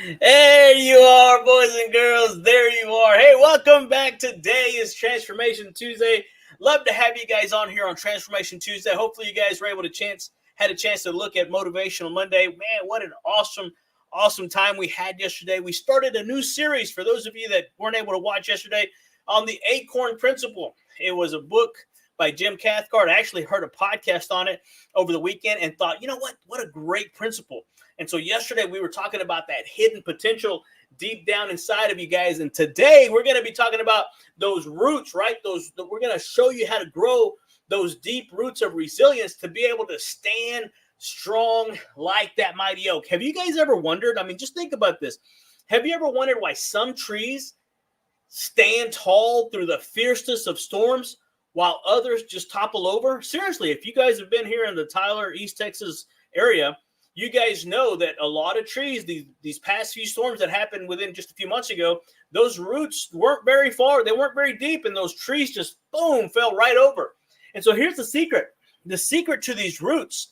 There you are, boys and girls. There you are. Hey, welcome back. Today is Transformation Tuesday. Love to have you guys on here on Transformation Tuesday. Hopefully, you guys were able to had a chance to look at Motivational Monday. Man, what an awesome time we had yesterday. We started a new series for those of you that weren't able to watch yesterday on the Acorn Principle. It was a book by Jim Cathcart. I actually heard a podcast on it over the weekend and thought, you know what a great principle. And so yesterday we were talking about that hidden potential deep down inside of you guys. And today we're going to be talking about those roots, right? We're going to show you how to grow those deep roots of resilience to be able to stand strong like that mighty oak. Have you guys ever wondered? I mean, just think about this. Have you ever wondered why some trees stand tall through the fiercest of storms while others just topple over? Seriously, if you guys have been here in the Tyler, East Texas area, you guys know that a lot of trees, these past few storms that happened within just a few months ago, those roots weren't very far. They weren't very deep, and those trees just, boom, fell right over. And so here's the secret. The secret to these roots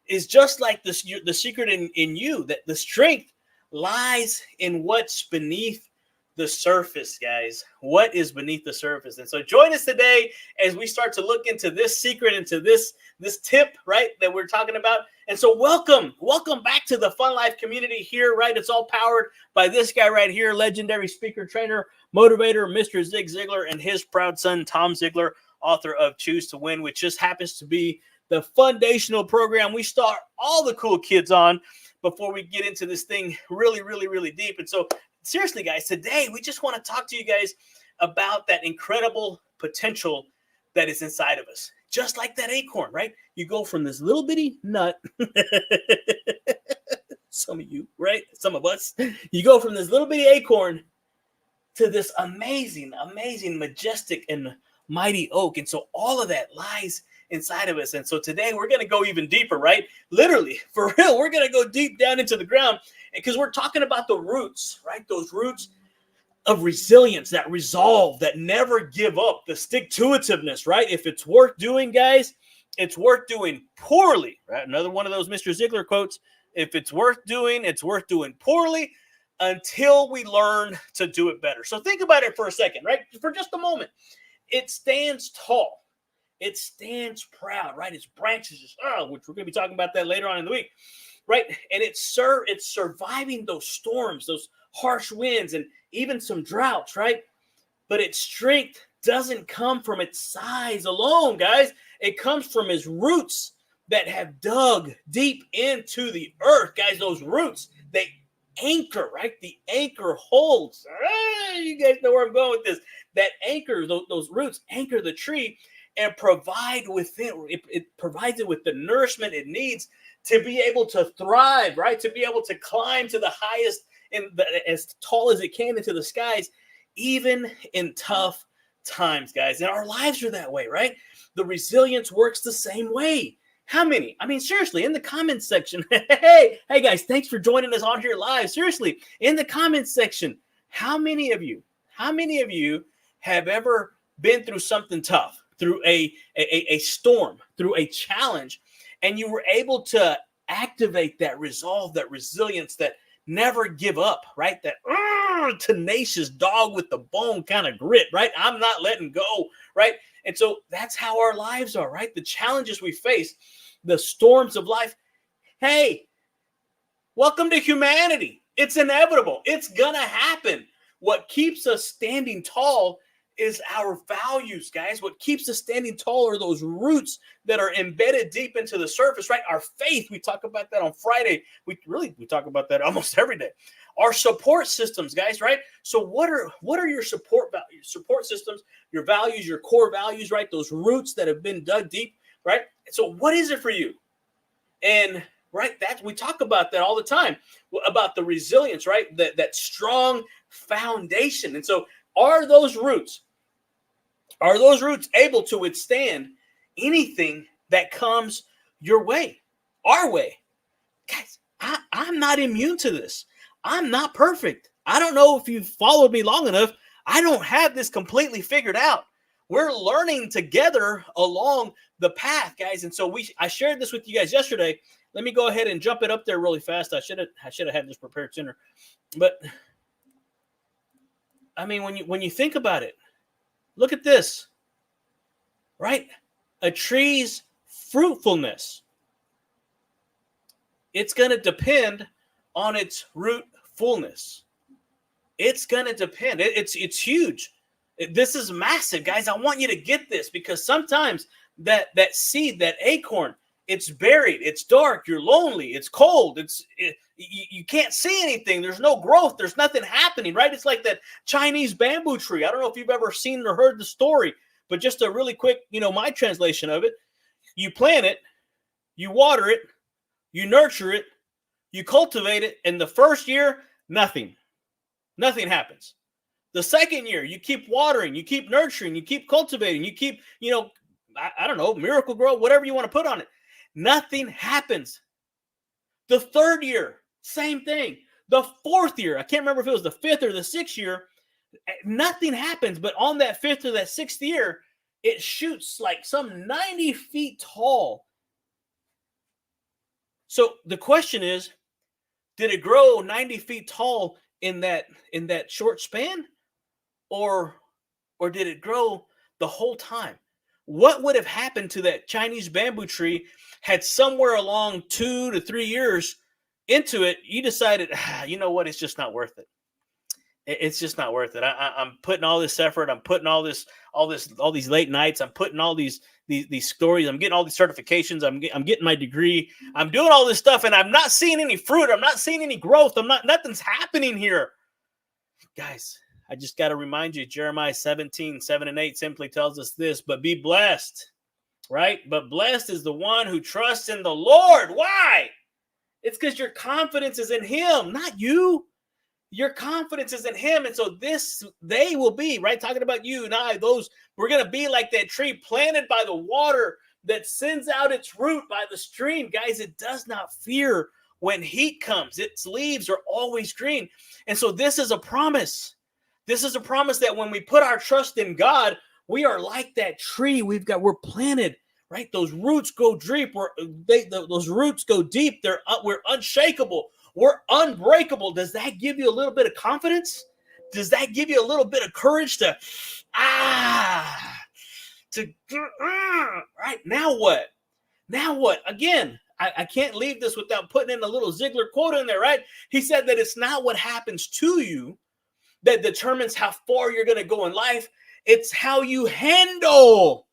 is just like the secret in you, that the strength lies in what's beneath the surface, guys. What is beneath the surface? And so join us today as we start to look into this secret, into this tip, right, that we're talking about. And so welcome back to the Fun Life community here, right? It's all powered by this guy right here, legendary speaker, trainer, motivator, Mr. Zig Ziglar, and his proud son, Tom Ziglar, author of Choose to Win, which just happens to be the foundational program we start all the cool kids on before we get into this thing really deep. And so seriously, guys, today we just want to talk to you guys about that incredible potential that is inside of us. Just like that acorn, right? You go from this little bitty nut, some of you, right? Some of us, you go from this little bitty acorn to this amazing, majestic, and mighty oak. And so all of that lies inside of us. And so today we're going to go even deeper, right? Literally, for real, we're going to go deep down into the ground because we're talking about the roots, right? Those roots of resilience, that resolve, that never give up, the stick-to-itiveness, right? If it's worth doing, guys, it's worth doing poorly, right? Another one of those Mr. Ziglar quotes. If it's worth doing poorly until we learn to do it better. So think about it for a second, right? For just a moment. It stands tall. It stands proud, right? Its branches just, which we're going to be talking about that later on in the week, right? And it's surviving those storms, those harsh winds, and even some droughts, right? But its strength doesn't come from its size alone, guys. It comes from its roots that have dug deep into the earth, guys. Those roots, they anchor, right? The anchor holds. You guys know where I'm going with this. That anchor, those roots anchor the tree and provide it provides it with the nourishment it needs to be able to thrive, right? To be able to climb to the highest and as tall as it can into the skies, even in tough times, guys. And our lives are that way, right? The resilience works the same way. How many? I mean, seriously, in the comments section, hey guys, thanks for joining us on here live. Seriously, in the comments section, how many of you have ever been through something tough, through a storm, through a challenge, and you were able to activate that resolve, that resilience, that never give up, right? That tenacious dog with the bone kind of grit, right? I'm not letting go, right? And so that's how our lives are, right? The challenges we face, the storms of life. Hey, welcome to humanity. It's inevitable. It's going to happen. What keeps us standing tall is our values, guys. What keeps us standing tall are those roots that are embedded deep into the surface, right? Our faith, we talk about that on Friday. We talk about that almost every day. Our support systems, guys, right? So what are your support systems, your values, your core values, right? Those roots that have been dug deep, right? So what is it for you? And right, that we talk about that all the time, about the resilience, right? That strong foundation. And so are those roots able to withstand anything that comes your way, our way? Guys, I'm not immune to this. I'm not perfect. I don't know if you've followed me long enough. I don't have this completely figured out. We're learning together along the path, guys. And so I shared this with you guys yesterday. let me go ahead and jump it up there really fast. I should have had this prepared sooner. But I mean, when you think about it, look at this, right? A tree's fruitfulness, it's going to depend on its root fullness. It's going to depend. It's huge. This is massive, guys. I want you to get this, because sometimes that seed, that acorn, it's buried, it's dark, you're lonely, it's cold, you can't see anything, there's no growth, there's nothing happening, right? It's like that Chinese bamboo tree. I don't know if you've ever seen or heard the story, but just a really quick, my translation of it. You plant it, you water it, you nurture it, you cultivate it, and the first year, nothing happens. The second year, you keep watering, you keep nurturing, you keep cultivating, you keep, I don't know, miracle grow, whatever you want to put on it. Nothing happens. The third year, same thing. The fourth year, I can't remember if it was the fifth or the sixth year, nothing happens. But on that fifth or that sixth year, it shoots like some 90 feet tall. So the question is, did it grow 90 feet tall in that short span? Or did it grow the whole time? What would have happened to that Chinese bamboo tree had somewhere along 2 to 3 years into it, you decided, you know what, it's just not worth it. It's just not worth it. I'm putting all this effort. I'm putting all these late nights. I'm putting all these stories. I'm getting all these certifications. I'm getting my degree. I'm doing all this stuff, and I'm not seeing any fruit. I'm not seeing any growth. Nothing's happening here. Guys, I just got to remind you, Jeremiah 17:7-8 simply tells us this, but be blessed, right? But blessed is the one who trusts in the Lord. Why? It's because your confidence is in him, not you. Your confidence is in him. And so they will be, right? Talking about you and I, we're going to be like that tree planted by the water that sends out its root by the stream. Guys, it does not fear when heat comes. Its leaves are always green. And so this is a promise. This is a promise that when we put our trust in God, we are like that tree. We're planted, right? Those roots go deep. Those roots go deep. We're unshakable. We're unbreakable. Does that give you a little bit of confidence? Does that give you a little bit of courage right? Now what? Now what? Again, I can't leave this without putting in a little Ziegler quote in there, right? He said that it's not what happens to you that determines how far you're going to go in life. It's how you handle.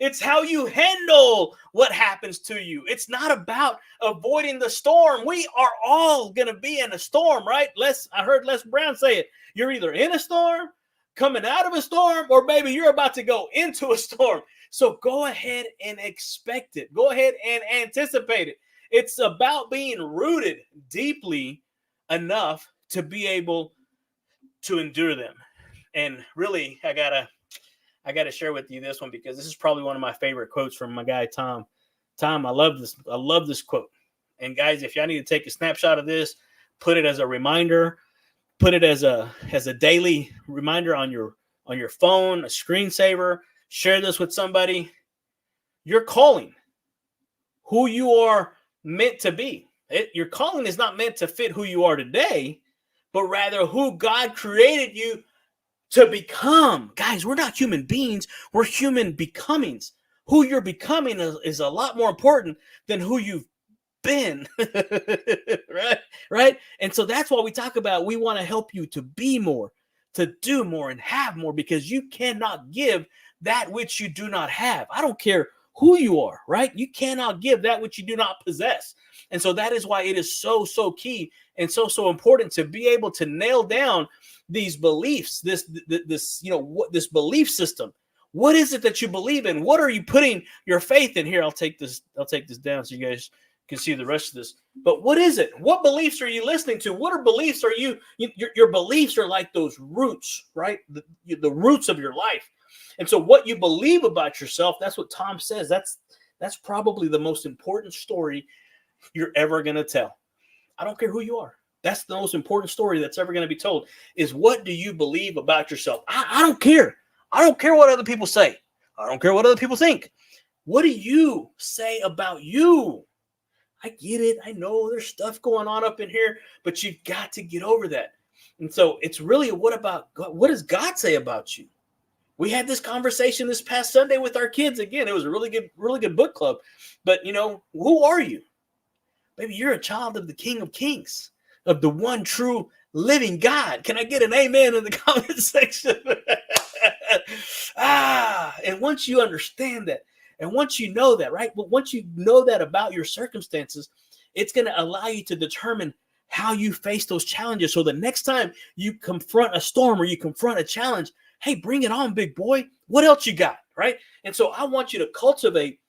It's how you handle what happens to you. It's not about avoiding the storm. We are all going to be in a storm, right? I heard Les Brown say it. You're either in a storm, coming out of a storm, or maybe you're about to go into a storm. So go ahead and expect it. Go ahead and anticipate it. It's about being rooted deeply enough to be able to endure them. And really, I gotta share with you this one, because this is probably one of my favorite quotes from my guy Tom. Tom, I love this quote. And guys, if y'all need to take a snapshot of this, put it as a reminder, put it as a daily reminder on your phone, a screensaver. Share this with somebody. Your calling, who you are meant to be. Your calling is not meant to fit who you are today, but rather who God created you to become. Guys, we're not human beings. We're human becomings. Who you're becoming is a lot more important than who you've been. Right? And so that's why we talk about, we want to help you to be more, to do more, and have more, because you cannot give that which you do not have. I don't care who you are, right? You cannot give that which you do not possess. And so that is why it is so, so key and so, so important to be able to nail down these beliefs, this belief system. What is it that you believe in? What are you putting your faith in? Here, I'll take this down so you guys can see the rest of this. But what is it? What beliefs are you listening to? What are beliefs are your beliefs are like those roots, right? The roots of your life. And so what you believe about yourself, that's what Tom says. That's probably the most important story you're ever going to tell. I don't care who you are. That's the most important story that's ever going to be told, is what do you believe about yourself? I don't care. I don't care what other people say. I don't care what other people think. What do you say about you? I get it. I know there's stuff going on up in here, but you've got to get over that. And so it's really, what about God? What does God say about you? We had this conversation this past Sunday with our kids. Again, it was a really good book club. But, who are you? Maybe you're a child of the King of Kings, of the one true living God. Can I get an amen in the comment section? And once you understand that, and once you know that, right? But once you know that about your circumstances, it's going to allow you to determine how you face those challenges. So the next time you confront a storm or you confront a challenge, hey, bring it on, big boy. What else you got, right? And so I want you to cultivate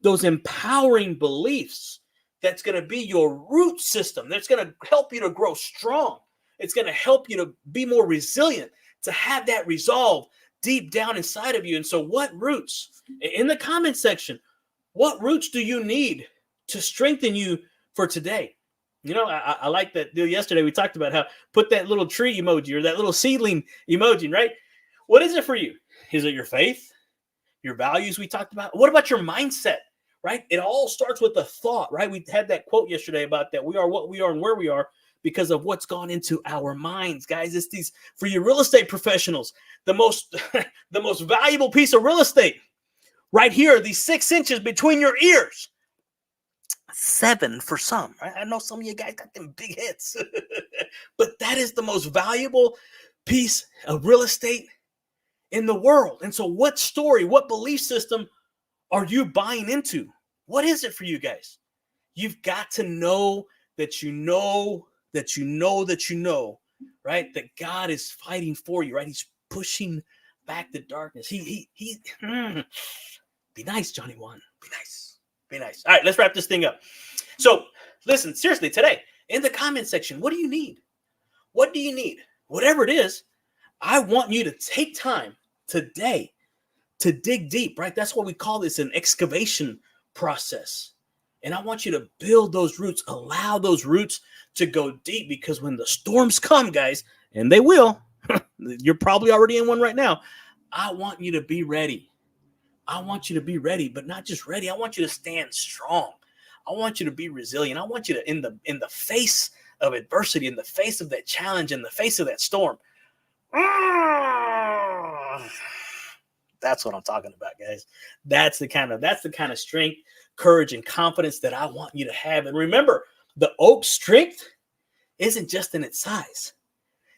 those empowering beliefs. That's going to be your root system. That's going to help you to grow strong. It's going to help you to be more resilient, to have that resolve deep down inside of you. And so what roots? In the comment section, what roots do you need to strengthen you for today? I like that deal yesterday. We talked about how put that little tree emoji or that little seedling emoji, right? What is it for you? Is it your faith, your values we talked about? What about your mindset, right? It all starts with a thought, right? We had that quote yesterday about that. We are what we are and where we are because of what's gone into our minds, guys. It's these, for you real estate professionals, the most valuable piece of real estate right here, these 6 inches between your ears. 7 for some, right? I know some of you guys got them big hits, but that is the most valuable piece of real estate in the world. And so what story, what belief system are you buying into? What is it for you guys? You've got to know that you know, right? That God is fighting for you, right? He's pushing back the darkness. Be nice, Johnny One. Be nice. Be nice. All right, let's wrap this thing up. So listen, seriously, today in the comment section, what do you need? What do you need? Whatever it is, I want you to take time today to dig deep, right? That's what we call this, an excavation process. And I want you to build those roots, allow those roots to go deep, because when the storms come, guys, and they will, you're probably already in one right now. I want you to be ready. I want you to be ready, but not just ready. I want you to stand strong. I want you to be resilient. I want you to, in the face of adversity, in the face of that challenge, in the face of that storm. That's what I'm talking about, guys. That's the kind of strength, courage, and confidence that I want you to have. And remember, the oak's strength isn't just in its size.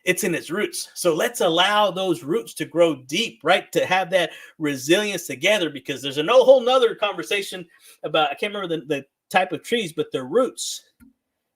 It's in its roots. So let's allow those roots to grow deep, right? To have that resilience together, because there's a whole nother conversation about, I can't remember the type of trees, but their roots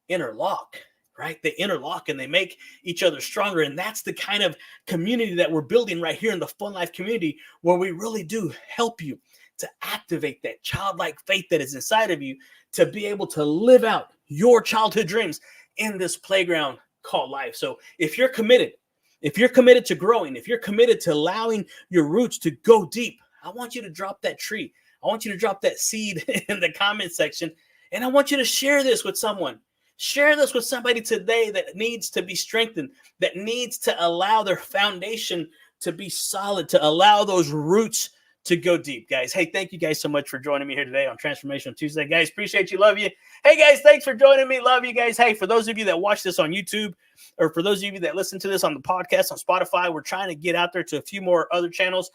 interlock, right? They interlock and they make each other stronger. And that's the kind of community that we're building right here in the Fun Life community, where we really do help you to activate that childlike faith that is inside of you, to be able to live out your childhood dreams in this playground called life. So if you're committed to growing, if you're committed to allowing your roots to go deep, I want you to drop that tree. I want you to drop that seed in the comment section. And I want you to share this with someone. Share this with somebody today that needs to be strengthened, that needs to allow their foundation to be solid, to allow those roots to go deep, guys. Hey, thank you guys so much for joining me here today on Transformation Tuesday. Guys, appreciate you. Love you. Hey, guys, thanks for joining me. Love you guys. Hey, for those of you that watch this on YouTube, or for those of you that listen to this on the podcast on Spotify, we're trying to get out there to a few more other channels.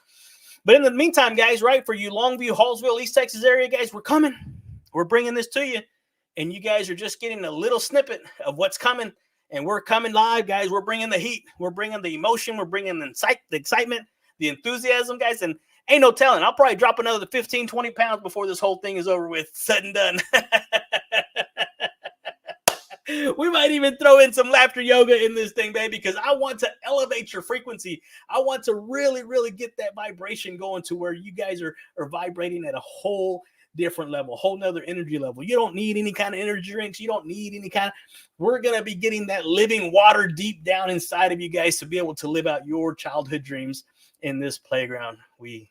But in the meantime, guys, right, for you Longview, Hallsville, East Texas area, guys, we're coming. We're bringing this to you. And you guys are just getting a little snippet of what's coming. And we're coming live, guys. We're bringing the heat. We're bringing the emotion. We're bringing the excitement, the enthusiasm, guys. And ain't no telling. I'll probably drop another 15, 20 pounds before this whole thing is over with, said and done. We might even throw in some laughter yoga in this thing, baby, because I want to elevate your frequency. I want to really, really get that vibration going to where you guys are vibrating at a whole different level, a whole nother energy level. You don't need any kind of energy drinks. You don't need any kind of, we're going to be getting that living water deep down inside of you guys to be able to live out your childhood dreams in this playground we